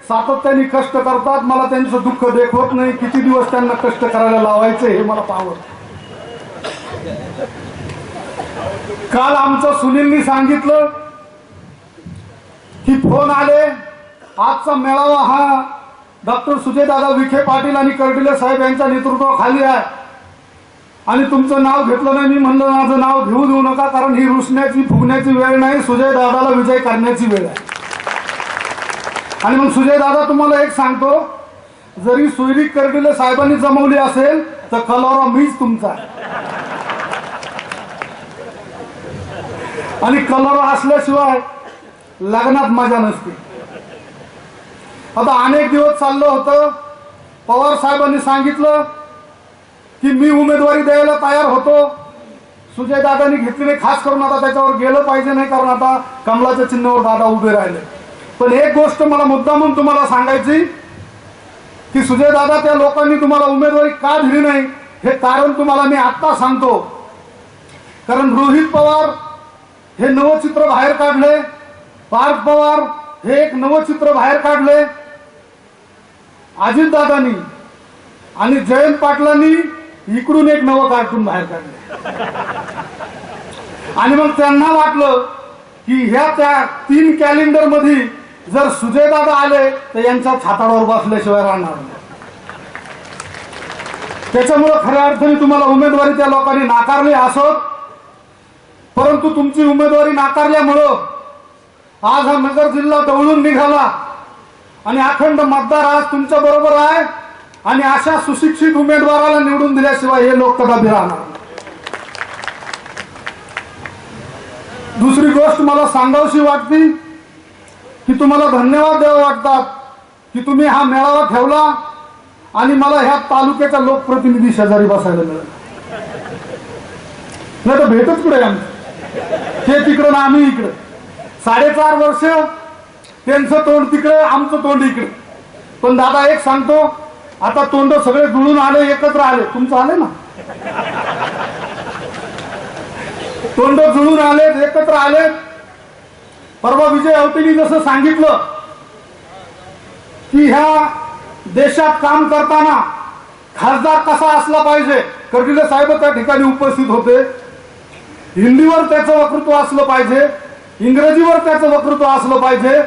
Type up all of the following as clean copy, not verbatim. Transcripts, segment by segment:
सातत्याने कष्ट करतात, मला त्यांचं दुःख देखवत नाही, किती दिवस त्यांना कष्ट करायला लावायचे हे मला पाहत. काल आमचं सुनीलनी सांगितलं की फोन आले, आजचा मेळावा हा डॉक्टर सुजयदादा विखे पाटील आणि कर्डिले साहेब यांच्या नेतृत्वाखाली आहे आणि तुमचं नाव घेतलं नाही. मी म्हणलं माझं नाव घेऊ देऊ नका, कारण ही रुसण्याची फुगण्याची वेळ नाही, सुजयदादाला विजय करण्याची वेळ आहे. आणि मग सुजयदादा तुम्हाला एक सांगतो, जरी सोयरी कर्डिले साहेबांनी जमवली असेल तर कलोरा मीच तुमचा आहे. आणि कलोरा असल्याशिवाय लग्नात मजा नसते. आता अनेक दिवस चाललं होतं, पवार साहेबांनी सांगितलं की मी उमेदवारी द्यायला तयार होतो. सुजयदादांनी घेतली नाही, खास करून आता त्याच्यावर गेलं पाहिजे नाही, कारण आता कमलाच्या चिन्हावर दादा उभे राहिले. पण एक गोष्ट मला मुद्दामून तुम्हाला सांगायची की सुजयदादा, त्या लोकांनी तुम्हाला उमेदवारी का दिली नाही हे कारण तुम्हाला मी आत्ता सांगतो. कारण रोहित पवार हे नवचित्र बाहेर काढले, पार्थ पवार हे एक नवचित्र बाहेर काढले, अजितदादांनी आणि जयंत पाटलांनी इकडून एक नवं कार्टून बाहेर काढले. आणि मग त्यांना वाटलं की ह्या त्या 3 कॅलेंडर मध्ये जर सुजयदादा आले तर यांच्या छाताडावर बसल्याशिवाय राहणार नाही. त्याच्यामुळे खऱ्या अर्थाने तुम्हाला उमेदवारी त्या लोकांनी नाकारली असोत, परंतु तुमची उमेदवारी नाकारल्यामुळं आज हा नगर जिल्हा डवळून निघाला आणि अखंड मतदार आज तुमच्या बरोबर आहे. आणि अशा सुशिक्षित उमेदवाराला निवडून दिल्याशिवाय हे लोक कदापि राहणार. दुसरी गोष्ट मला सांगावीशी वाटती की तुम्हाला धन्यवाद द्यावे वाटतात की तुम्ही हा मेळावा ठेवला आणि मला ह्या तालुक्याच्या लोकप्रतिनिधी शेजारी बसायला मिळालं. नाही तर भेटच कुठे आमचं, ते तिकडं ना आम्ही इकडं. 4.5 वर्ष त्यांचं तोंड तिकडे, आमचं तोंड इकडे. पण दादा एक सांगतो, आता तोंड सगळे जुळून आले, एकत्र आले. तुमचं आले ना, तोंड जुळून आले, एकत्र आले. परवा विजय आवटेंनी जसं सांगितलं की ह्या देशात काम करताना खासदार कसा असला पाहिजे, कर्डिले साहेब त्या ठिकाणी उपस्थित होते. हिंदीवर त्याचं वक्तृत्व असलं पाहिजे, इंग्रजीवर त्याचं वक्तृत्व असलं पाहिजे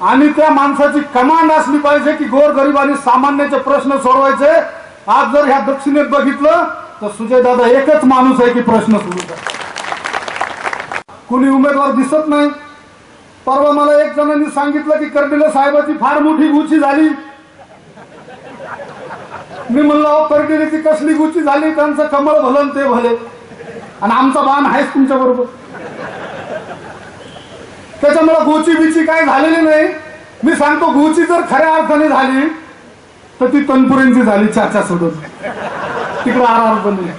आणि त्या माणसाची कमांड असली पाहिजे की गोरगरिबांनी सामान्याचे प्रश्न सोडवायचे. आज जर ह्या दक्षिणेत बघितलं तर सुजयदादा एकच माणूस आहे की प्रश्न सोडवतात. कुणी उमेदवार दिसत नाही. परवा मला एक जणांनी सांगितलं की कर्डिले साहेबाची फार मोठी गुची झाली. मी म्हणलं अहो कर्डिलेची कसली गुची झाली, त्यांचं कमळ भलं ते भले आणि आमचा बाण आहेच तुमच्या बरोबर. त्याच्यामुळे गोची बिची काय झालेली नाही. मी सांगतो, गोची जर खऱ्या अर्थाने झाली तर ती तनपुरेंची झाली, चाचा सोडून तिकडे आर बनली.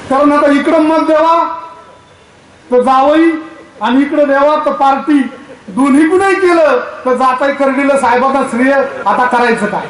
कारण आता इकडं मत द्यावा तर जावई आणि इकडे द्यावा तर पार्टी, दोन्ही गुन्हे केलं तर जाताय कर्डिले साहेबांना श्रेय. आता करायचं काय?